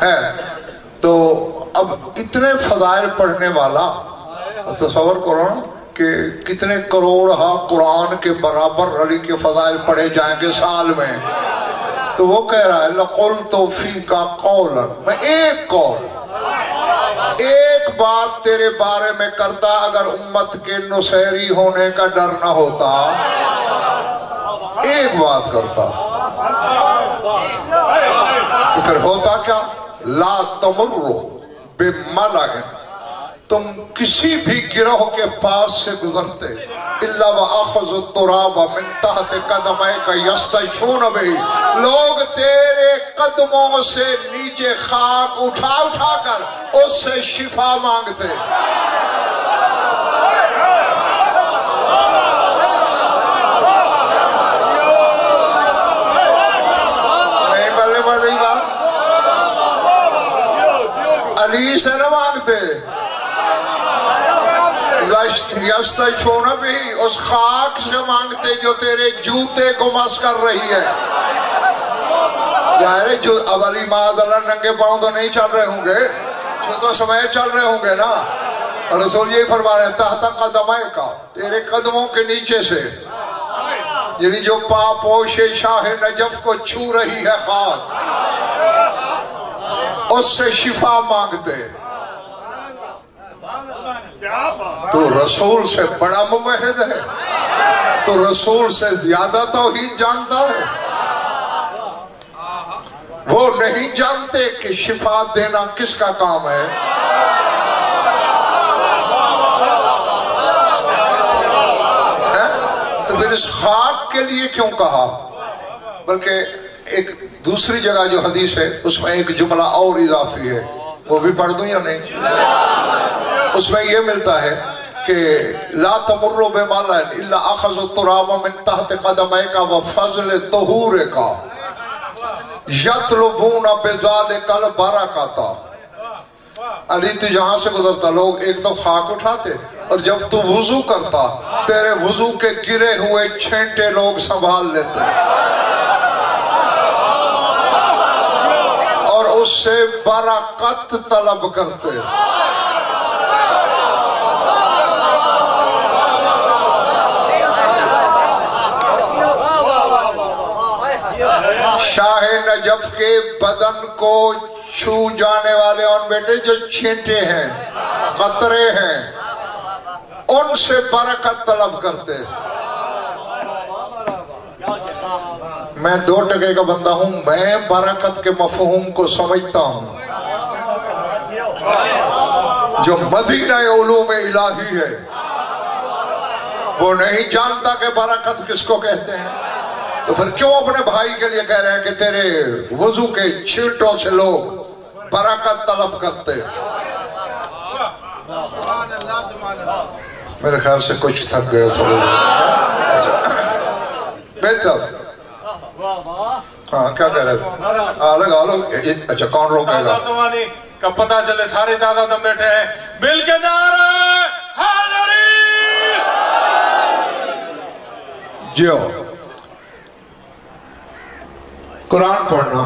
ہے. تو اب اتنے فضائل پڑھنے والا تصور کرو نا کہ کتنے کروڑ قرآن کے برابر علی کے فضائل پڑھے جائیں گے سال میں. تو وہ کہہ رہا ہے لَقُلْتُ فِيكَ قَوْلًا، میں ایک قول، ایک بات تیرے بارے میں کرتا اگر امت کے نصیری ہونے کا ڈر نہ ہوتا. ایک بات کرتا تو پھر ہوتا کیا؟ لا تمرو بملأ، تم کسی بھی گروہ کے پاس سے گزرتے الا واخذوا التراب من تحت قدميك يستشفون به، لوگ تیرے قدموں سے نیچے خاک اٹھا اٹھا کر اس سے شفا مانگتے. نہیں بلے بڑی بات علی سے نہ مانگتے، یستشفون بھی اس خاک سے مانگتے جو تیرے جوتے کو مس کر رہی ہے. یار جو اب علی معاذ اللہ ننگے پاؤں تو نہیں چل رہے ہوں گے، جو تو سمے چل رہے ہوں گے نا. اور رسول یہ فرما رہے ہیں تحت قدمائے کا، تیرے قدموں کے نیچے سے، یعنی جو پاپوش شاہ نجف کو چھو رہی ہے خاک، اس سے شفا مانگتے. تو رسول سے بڑا موحد ہے، تو رسول سے زیادہ توحید جانتا ہے. وہ نہیں جانتے کہ شفا دینا کس کا کام ہے. تو پھر اس خاک کے لیے کیوں کہا؟ بلکہ ایک دوسری جگہ جو حدیث ہے اس میں ایک جملہ اور اضافی ہے، وہ بھی پڑھ دوں یا نہیں؟ اس میں یہ ملتا ہے کہ لا تمروا بملأ الا اخذوا التراب من تحت قدميك وفضل طهورك يطلبون بذلك البركة. علی تو جہاں سے گزرتا لوگ ایک تو خاک اٹھاتے، اور جب تو وضو کرتا تیرے وضو کے گرے ہوئے چھینٹے لوگ سنبھال لیتے اور اس سے برکت طلب کرتے. شاہ نجف کے بدن کو چھو جانے والے ان بیٹے جو چھینٹے ہیں، قطرے ہیں، ان سے برکت طلب کرتے. میں 2 ٹکے کا بندہ ہوں، میں برکت کے مفہوم کو سمجھتا ہوں. جو مدینہ علوم الہی ہے وہ نہیں جانتا کہ برکت کس کو کہتے ہیں. تو پھر کیوں اپنے بھائی کے لیے کہہ رہے ہیں کہ تیرے وضو کے چھینٹوں سے لوگ برکت طلب کرتے. میرے خیال سے کچھ تھک گئے تھوڑے. بہتر ہاں کیا کہہ رہے تھے؟ لگا لو. اچھا کون روکے گا؟ کا پتہ چلے سارے دادا تم بیٹھے ہیں مل کے نعرہ حیدری. جیو قرآن پڑھنا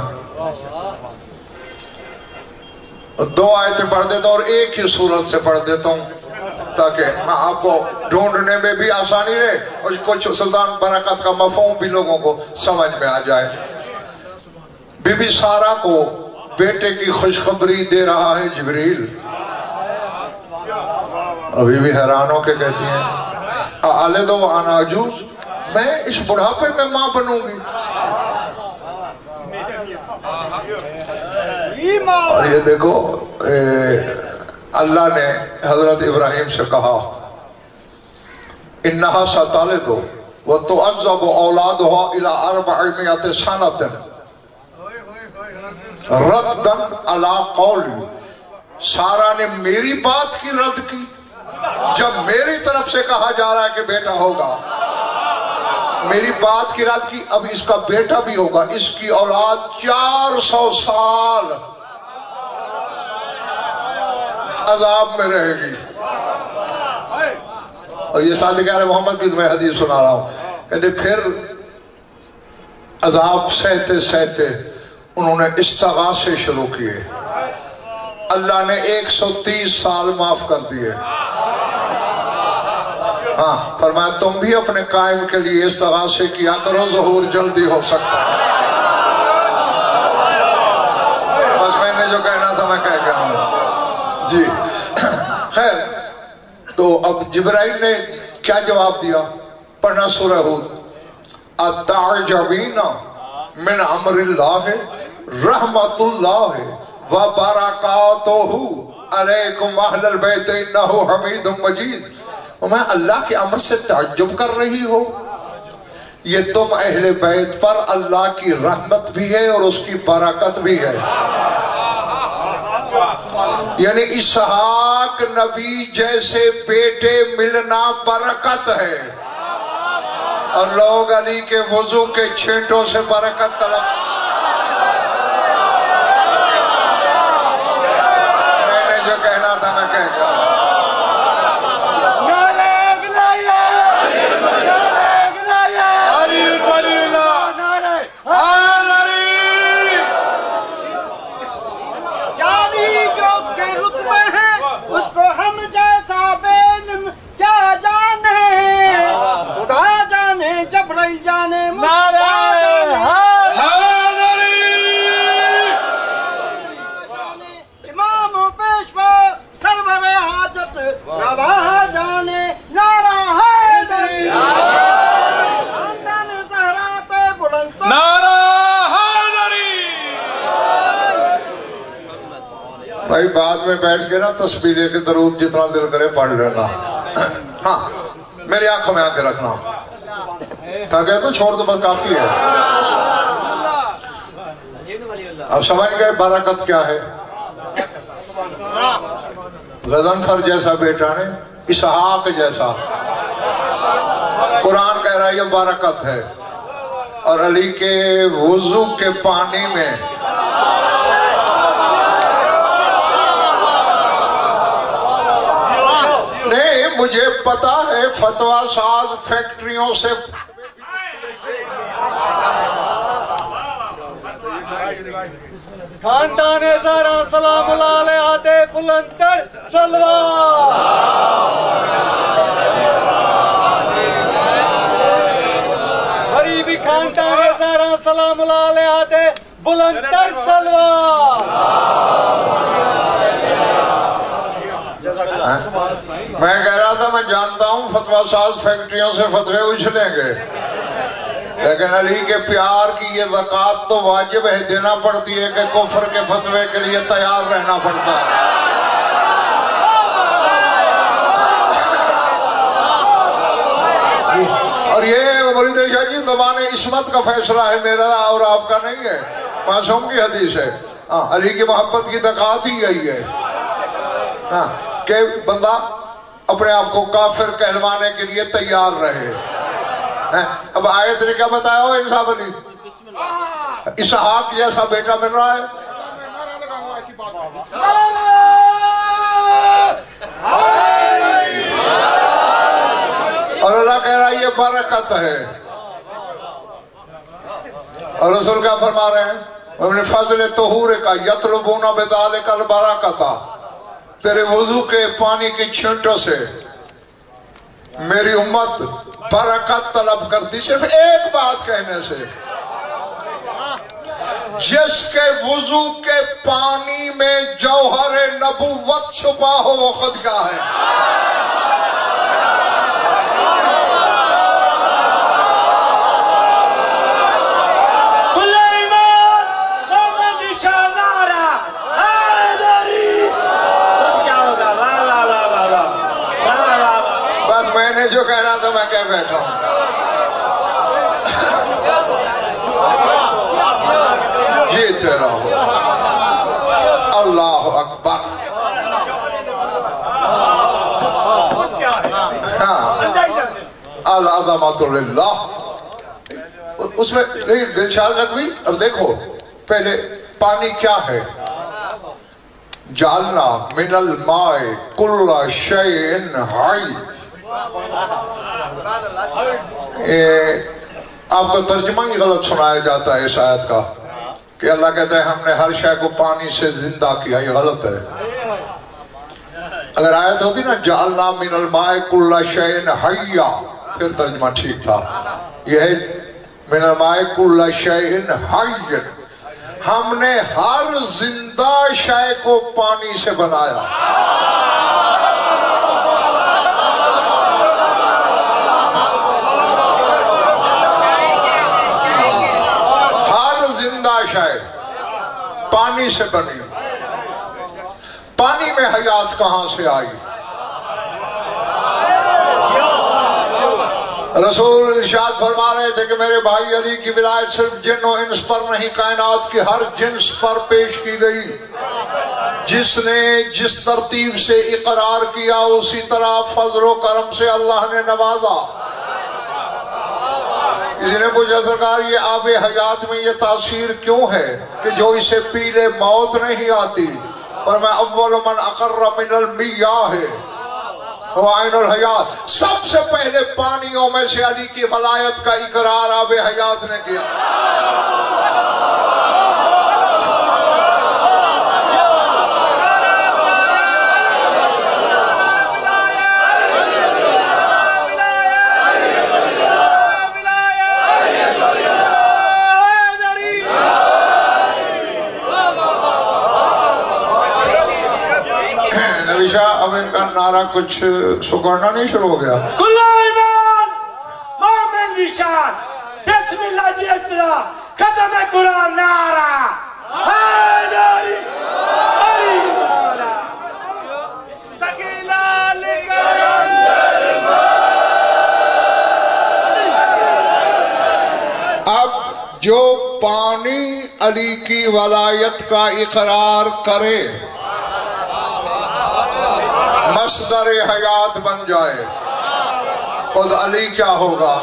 2 آیتیں پڑھ دیتا ہوں اور ایک ہی سورت سے پڑھ دیتا ہوں تاکہ آپ کو ڈھونڈنے میں بھی آسانی رہے اور کچھ سلطان برکت کا مفہوم بھی لوگوں کو سمجھ میں آ جائے. بی بی سارہ کو بیٹے کی خوشخبری دے رہا ہے جبریل. ابھی بھی حیران ہو کے کہتی ہیں آلد و انا عجوز، میں اس بڑھاپے میں ماں بنوں گی. اور یہ دیکھو اللہ نے حضرت ابراہیم سے کہا انہا ستالد وتعذب اولادها الى 400 سنة ردن علی قولی. سارا نے میری بات کی رد کی جب میری طرف سے کہا جا رہا ہے کہ بیٹا ہوگا. میری بات کی رد کی، اب اس کا بیٹا بھی ہوگا، اس کی اولاد 400 سال عذاب میں رہے گی. اور یہ صادق محمد کی میں حدیث سنا رہا ہوں، کہتے پھر عذاب سہتے سہتے انہوں نے استغاثے شروع کیے، اللہ نے 130 سال معاف کر دیے۔ ہاں فرمایا تم بھی اپنے قائم کے لیے استغاثے کیا کرو، ظہور جلدی ہو سکتا ہے۔ بس میں نے جو کہنا تھا میں کہہ گیا ہوں جی۔ خیر، تو اب جبرائیل نے کیا جواب دیا؟ پڑھنا سورہ ہود۔ اتعجبین من امر اللہ رحمت اللہ وبرکاتہ علیکم اہل البیت انہ حمید مجید۔ میں اللہ کے امر سے تعجب کر رہی ہو؟ یہ تم اہل بیت پر اللہ کی رحمت بھی ہے اور اس کی برکت بھی ہے۔ یعنی اسحاق نبی جیسے بیٹے ملنا برکت ہے، اور لوگ علی کے وضو کے چھینٹوں سے برکت طلب۔ میں نے جو کہنا تھا میں کہہ گیا۔ بھائی بعد میں بیٹھ کے نا تسبیح لے کے درود جتنا دل کرے پڑھ لینا۔ ہاں میری آنکھوں میں آنکھیں رکھنا، تاکہ تو چھوڑ دو بس کافی ہے۔ اب سمجھ گئے برکت کیا ہے؟ غضنفر جیسا بیٹا نے، اسحاق جیسا، قرآن کہہ رہا ہے یہ برکت ہے۔ اور علی کے وضو کے پانی میں نہیں، مجھے پتا ہے فتویٰ ساز فیکٹریوں سے خاندان زہرا سلام اللہ علیہ دے بلندر سلوات، غریبی خاندان زہرا سلام اللہ علیہ دے بلندر سلوات۔ میں کہہ رہا تھا میں جانتا ہوں فتویٰ ساز فیکٹریوں سے فتوے اچھلیں گے، لیکن علی کے پیار کی یہ زکوٰۃ تو واجب ہے، دینا پڑتی ہے کہ کفر کے فتوے کے لیے تیار رہنا پڑتا ہے۔ اور یہ مرید شاہ جی زبان عصمت کا فیصلہ ہے، میرا اور آپ کا نہیں ہے، معصوم کی حدیث ہے۔ علی کی محبت کی زکوٰۃ ہی یہی ہے کہ بندہ اپنے آپ کو کافر کہلوانے کے لیے تیار رہے۔ اب آیت نے کیا بتایا ہو انصاف علی؟ اسحاق جیسا بیٹا مل رہا ہے۔ اور اللہ کہہ رہا ہے یہ برکت ہے۔ اور رسول کیا فرما رہے ہیں؟ اپنے فضل طہور کا یطلبون بذالک البرکۃ، تیرے وضو کے پانی کی چھینٹوں سے میری امت برکت طلب کرتی، صرف ایک بات کہنے سے۔ جس کے وضو کے پانی میں جوہر نبوت چھپا ہو وہ خود کیا ہے؟ میں نے جو کہنا تھا میں کہہ بیٹھا ہوں۔ جیتے رہو، اللہ اکبر۔ العظمۃ للہ۔ اس میں دل چال رکھوی۔ اب دیکھو پہلے پانی کیا ہے؟ جعلنا من الماء کل شیء حی۔ آپ کا ترجمہ ہی غلط سنایا جاتا ہے اس آیت کا۔ کہ اللہ کہتا ہے ہم نے ہر شے کو پانی سے زندہ کیا، یہ غلط ہے۔ اگر آیت ہوتی نا جعلنا من الماء کل شیء حی، پھر ترجمہ ٹھیک تھا۔ یہ ہے من الماء کل شیء حی، ہم نے ہر زندہ شے کو پانی سے بنایا۔ ہر زندہ شے پانی سے بنی۔ پانی میں حیات کہاں سے آئی؟ رسول ارشاد فرما رہے تھے کہ میرے بھائی علی کی ولایت صرف جن و انس پر نہیں، کائنات کی ہر جنس پر پیش کی گئی۔ جس نے جس ترتیب سے اقرار کیا اسی طرح فضل و کرم سے اللہ نے نوازا۔ کسی نے پوچھا سرکار یہ آب حیات میں یہ تاثیر کیوں ہے کہ جو اسے پی لے موت نہیں آتی؟ پر میں اول من اقر من المیاہ وعین الحیات، سب سے پہلے پانیوں میں سے علی کی ولایت کا اقرار آب حیات نے کیا۔ اب ان کا نعرہ کچھ سکڑنا نہیں شروع ہو گیا؟ کل ایمان مومن نشان بسم اللہ جی اجرا ختم قرآن نعرہ حیدری علی مولا سکیلا لکر۔ اب جو پانی علی کی ولایت کا اقرار کرے مصدر حیات بن جائے، خود علی کیا ہوگا؟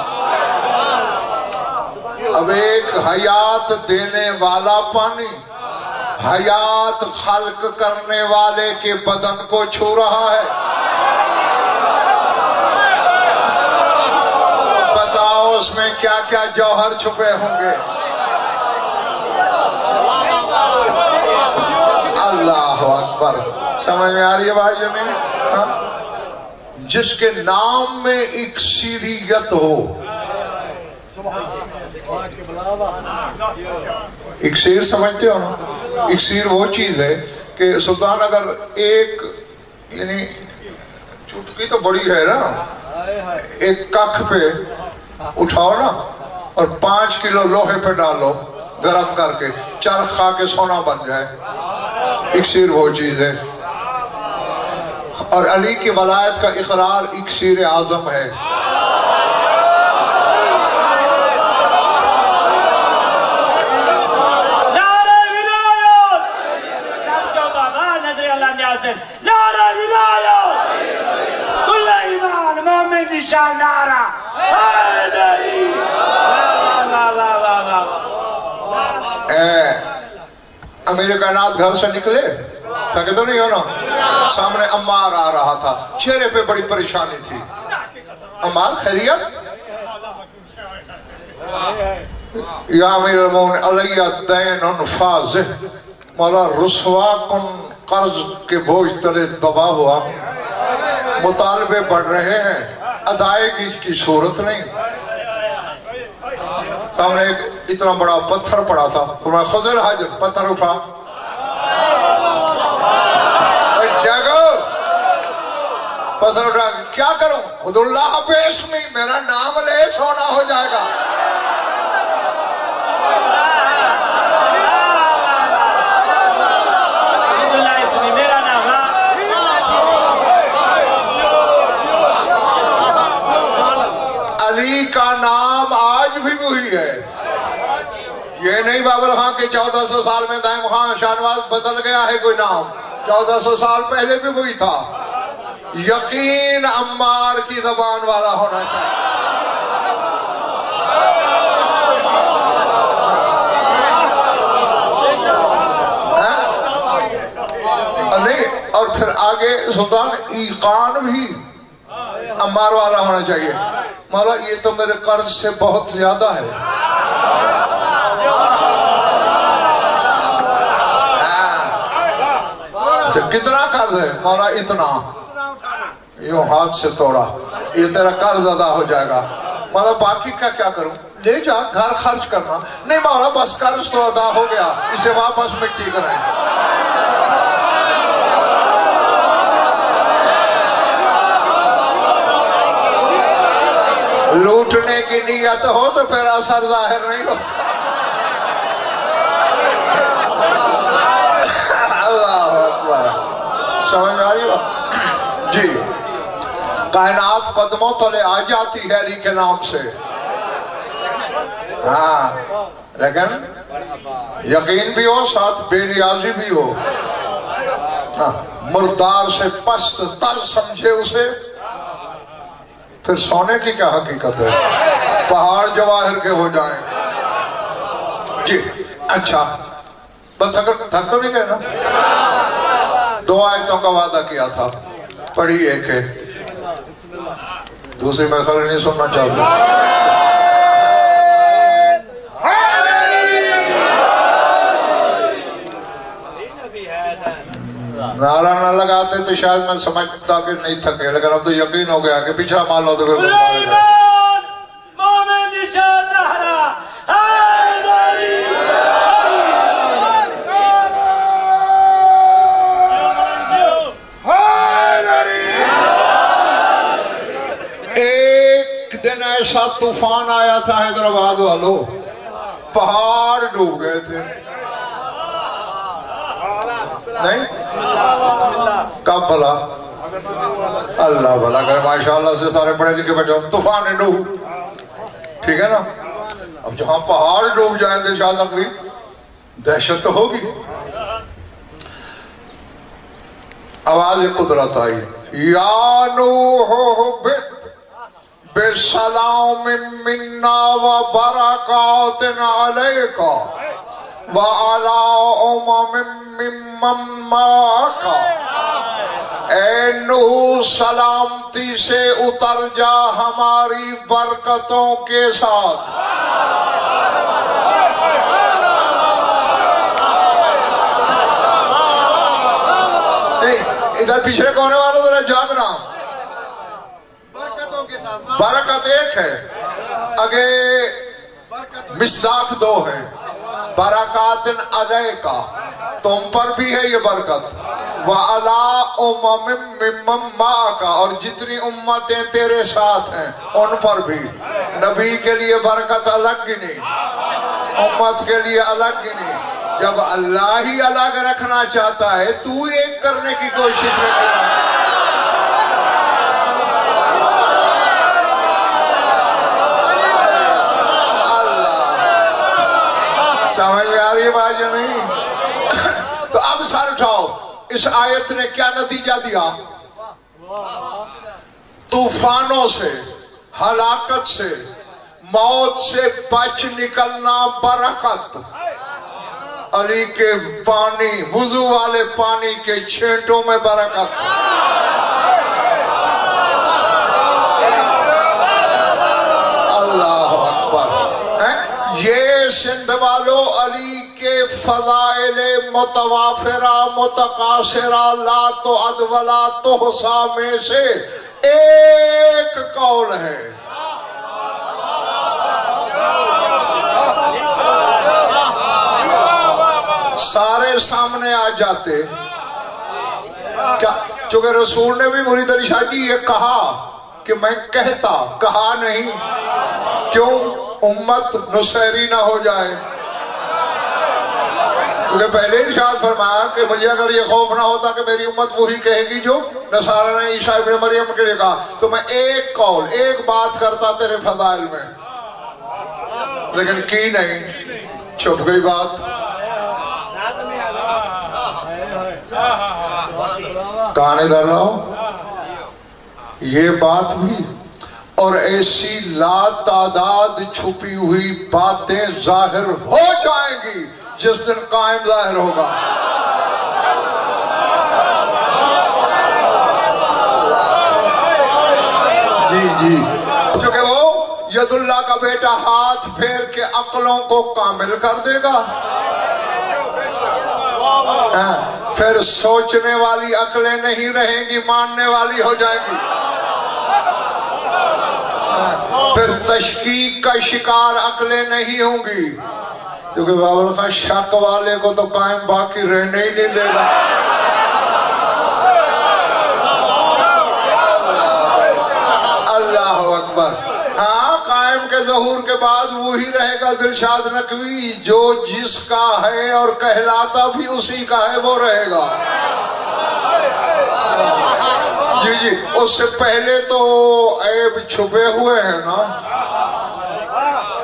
اب ایک حیات دینے والا پانی حیات خلق کرنے والے کے بدن کو چھو رہا ہے۔ بتاؤ اس میں کیا کیا جوہر چھپے ہوں گے؟ اللہ اکبر، سمجھ میں آ رہی ہے بھائی جنہیں؟ جس کے نام میں اکسیریت ہو۔ اکسیر سمجھتے ہو نا؟ اکسیر وہ چیز ہے کہ سلطان اگر ایک یعنی چٹکی تو بڑی ہے نا، ایک ککھ پہ اٹھاؤ نا اور 5 کلو لوہے پہ ڈالو گرم کر کے، چرخ کھا کے سونا بن جائے۔ اکسیر وہ چیز ہے، اور علی کی ولایت کا اقرار اکسیر اعظم ہے۔ نعرہ ولایت سمجھو بابا، نظر اللہ نے حسن نعرہ ولایت کل ایمان مومن نشان نعرہ حیدری۔ امیر کائنات گھر سے نکلے تھکے تو نہیں ہو نا؟ سامنے عمار آ رہا تھا، چہرے پہ بڑی پریشانی تھی۔ عمار خیریت؟ یا امیر المومنین علیہ دین فاضح، مولا رسوا کن، قرض کے بوجھ تلے دبا ہوا، مطالبے بڑھ رہے ہیں، ادائیگی کی صورت نہیں۔ سامنے ایک اتنا بڑا پتھر پڑا تھا، فرمایا خذ الحجر، پتھر اٹھا۔ جاگو، پتھر اٹھا، کیا کروں؟ خود اللہ باسمی، میرا نام لے سونا ہو جائے گا۔ علی کا نام آج بھی وہی ہے، یہ نہیں بابر خان کے 1400 سال میں دائم خان شاہنواز بدل گیا ہے کوئی نام، 1400 سال پہلے بھی وہی تھا۔ یقین عمار کی زبان والا ہونا چاہیے۔ نہیں، اور پھر آگے سلطان ایقان بھی عمار والا ہونا چاہیے۔ مولا یہ تو میرے قرض سے بہت زیادہ ہے، اچھا کتنا قرض ہے؟ مولا اتنا، یوں ہاتھ سے توڑا، یہ تیرا قرض ادا ہو جائے گا۔ مولا باقی کا کیا کروں؟ لے جا گھر خرچ کرنا۔ نہیں مولا بس قرض تو ادا ہو گیا، اسے واپس مٹی کریں۔ لوٹنے کی نیت ہو تو پھر اثر ظاہر نہیں ہوتا۔ اللہ اکبر، سمجھ آ رہی بات؟ جی، کائنات قدموں تلے آ جاتی ہے علی کے نام سے، ہاں، لیکن یقین بھی ہو ساتھ بے نیازی بھی ہو۔ مردار سے پست تر سمجھے اسے، پھر سونے کی کیا حقیقت ہے؟ پہاڑ جواہر کے ہو جائیں۔ جی اچھا، بس تھک تو نہیں گئے نا؟ 2 آیتوں کا وعدہ کیا تھا، پڑھی ایک ہے، دوسری میں خیال نہیں سننا چاہتا۔ نعرہ نہ لگاتے تو شاید میں سمجھتا کہ نہیں تھکے، لیکن اب تو یقین ہو گیا کہ پچھڑا مال ہو تو کوئی مارے گا۔ مومن نشان نہرا حیدری ایک دن ایسا طوفان آیا تھا حیدرآباد والوں، پہاڑ ڈوب گئے تھے۔ نہیں کب بھلا؟ اللہ بھلا کرے، ماشاءاللہ سے سارے پڑھے لکھے بیٹھے، طوفان ڈوب، ٹھیک ہے نا؟ اب جہاں پہاڑ ڈوب جائیں دل شاہ نقوی، دہشت تو ہوگی۔ آواز قدرت آئی، یا نوح اہبط بسلام منا و برکات علیک وعلی امم ممن معک۔ اے نوح سلامتی سے اتر جا ہماری برکتوں کے ساتھ۔ ادھر پیچھے کونے والوں ذرا جاگنا، برکت ایک ہے، آگے مصداق 2 ہے۔ برکات علیک، تم پر بھی ہے یہ برکت، وَعَلَىٰ أُمَمٍ مِّمَّن مَّعَكَ، اور جتنی امتیں تیرے ساتھ ہیں ان پر بھی۔ نبی کے لیے برکت الگ گنی، امت کے لیے الگ گنی۔ جب اللہ ہی الگ رکھنا چاہتا ہے تو ایک کرنے کی کوشش میں کرنا۔ سمجھ آ رہی بات یا نہیں؟ تو اب سر اٹھاؤ، اس آیت نے کیا نتیجہ دیا؟ طوفانوں سے، ہلاکت سے، موت سے بچ نکلنا برکت۔ علی کے پانی، وضو والے پانی کے چھینٹوں میں برکت۔ اللہ اکبر۔ یہ سندھ والو علی کے فضائل متوافرہ متقاصرہ لا تعد ولا تحصی میں سے ایک قول ہے۔ سارے سامنے آ جاتے، کیا چونکہ رسول نے بھی مرید علی شاہ جی یہ کہا کہ میں کہتا، کہا نہیں، کیوں؟ امت نصیری نہ ہو جائے، کیونکہ پہلے ارشاد فرمایا کہ مجھے اگر یہ خوف نہ ہوتا کہ میری امت وہی کہے گی جو نصارہ نے عیسیٰ ابن مریم کے لیے کہا تو میں ایک قول، ایک بات کرتا تیرے فضائل میں، لیکن کی نہیں، چھپ گئی بات۔ کہانے در رہا ہوں یہ بات بھی، اور ایسی لا تعداد چھپی ہوئی باتیں ظاہر ہو جائیں گی جس دن قائم ظاہر ہوگا۔ جی جی، چونکہ وہ ید اللہ کا بیٹا ہاتھ پھیر کے عقلوں کو کامل کر دے گا۔ پھر سوچنے والی عقلیں نہیں رہیں گی، ماننے والی ہو جائیں گی۔ پھر تشکیک کا شکار عقلیں نہیں ہوں گی، کیونکہ بابر خان شک والے کو تو قائم باقی رہنے ہی نہیں دے گا۔ اللہ اکبر۔ ہاں، قائم کے ظہور کے بعد وہی رہے گا دلشاد نقوی، جو جس کا ہے اور کہلاتا بھی اسی کا ہے وہ رہے گا۔ جی اس سے پہلے تو عیب چھپے ہوئے ہیں نا،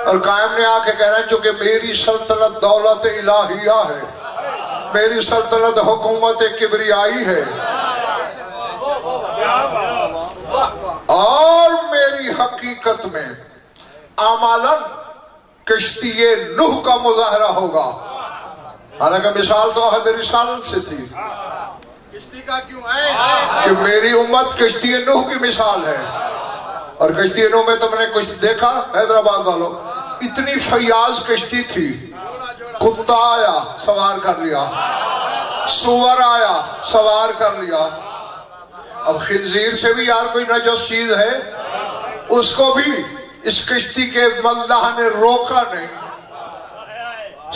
اور قائم نے آ کے کہنا چونکہ میری سلطنت دولت الہیہ ہے، میری سلطنت حکومت کبریائی ہے، اور میری حقیقت میں عملاً کشتی نوح کا مظاہرہ ہوگا۔ حالانکہ مثال تو عہد رسالت سے تھی کشتی کا کیوں ہے کہ میری امت کشتی نوح کی مثال ہے، اور کشتی نوح میں تم نے کچھ دیکھا حیدرآباد والوں، اتنی فیاض کشتی تھی، کتا آیا سوار کر لیا، سور آیا سوار کر لیا۔ اب خنزیر سے بھی یار کوئی نجس چیز ہے، اس کو بھی اس کشتی کے ملح نے روکا نہیں،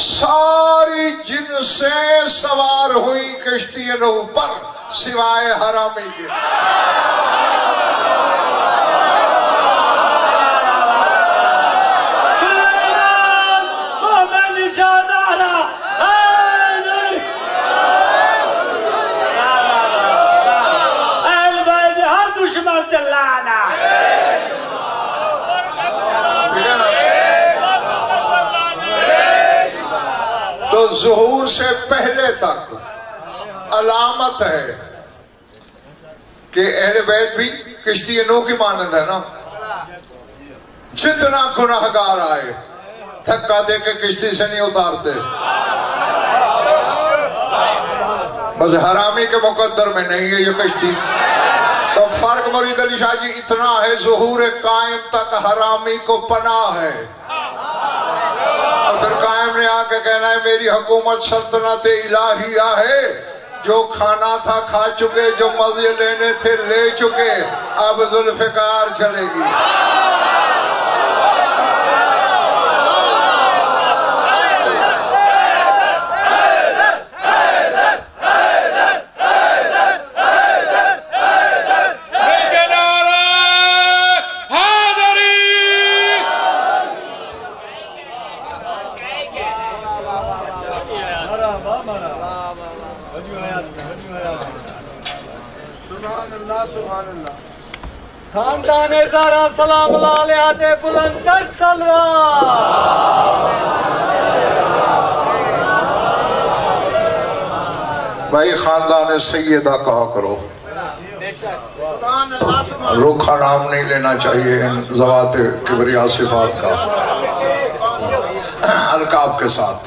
ساری جنسیں سوار ہوئی کشتی نوح پر سوائے حرامی کے۔ تو ظہور سے پہلے تک علامت ہے کہ اہل بیت بھی کشتی نوح کی مانند ہے نا، جتنا گناہگار آئے دھکا دے کے کشتی سے نہیں اتارتے، بس حرامی کے مقدر میں نہیں ہے یہ کشتی۔ تو فرق مرید علی شاہ جی اتنا ہے، ظہور قائم تک حرامی کو پناہ ہے، اور پھر قائم نے آ کے کہنا ہے میری حکومت سلطنت الہیہ ہے، جو کھانا تھا کھا چکے، جو مزے لینے تھے لے چکے، اب ذوالفقار چلے گی۔ خاندان زہرا سلام اللہ علیہ بلند تر سلوات۔ بھائی خاندان سیدہ کہا کرو، روکھا نام نہیں لینا چاہیے ان ذوات کبریا صفات کا القاب کے ساتھ۔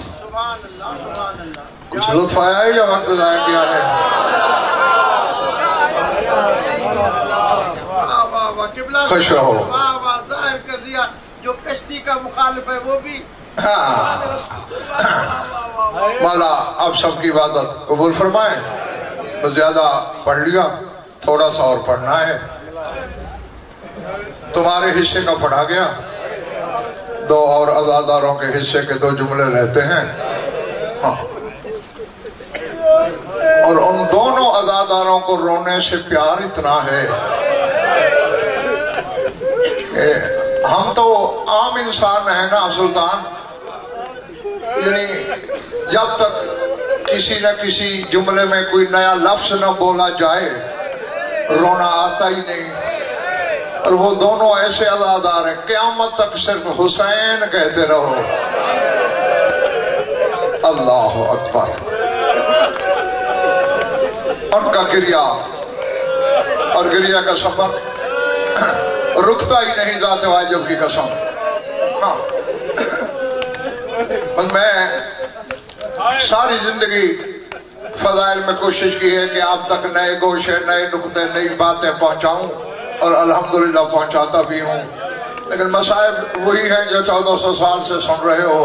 کچھ لطف آیا ہے یا وقت ضائع کیا ہے؟ خوش رہو۔ ظاہر کر دیا جو کشتی کا مخالف ہے وہ بھی۔ مولا اب سب کی عبادت قبول فرمائیں۔ تو زیادہ پڑھ لیا، تھوڑا سا اور پڑھنا ہے، تمہارے حصے کا پڑھا گیا، دو اور عزاداروں کے حصے کے دو جملے رہتے ہیں، ہاں، اور ان دونوں عزاداروں کو رونے سے پیار اتنا ہے کہ ہم تو عام انسان ہیں نا سلطان، یعنی جب تک کسی نہ کسی جملے میں کوئی نیا لفظ نہ بولا جائے رونا آتا ہی نہیں، اور وہ دونوں ایسے عزادار ہیں قیامت تک صرف حسین کہتے رہو۔ اللہ اکبر۔ ان کا گریہ اور گریہ کا سفر رکتا ہی نہیں، ذات واجب کی قسم۔ ہاں، میں ساری زندگی فضائل میں کوشش کی ہے کہ آپ تک نئے گوشے، نئے نکتے، نئی باتیں پہنچاؤں، اور الحمدللہ پہنچاتا بھی ہوں، لیکن مصائب وہی ہیں جو 1400 سال سے سن رہے ہو۔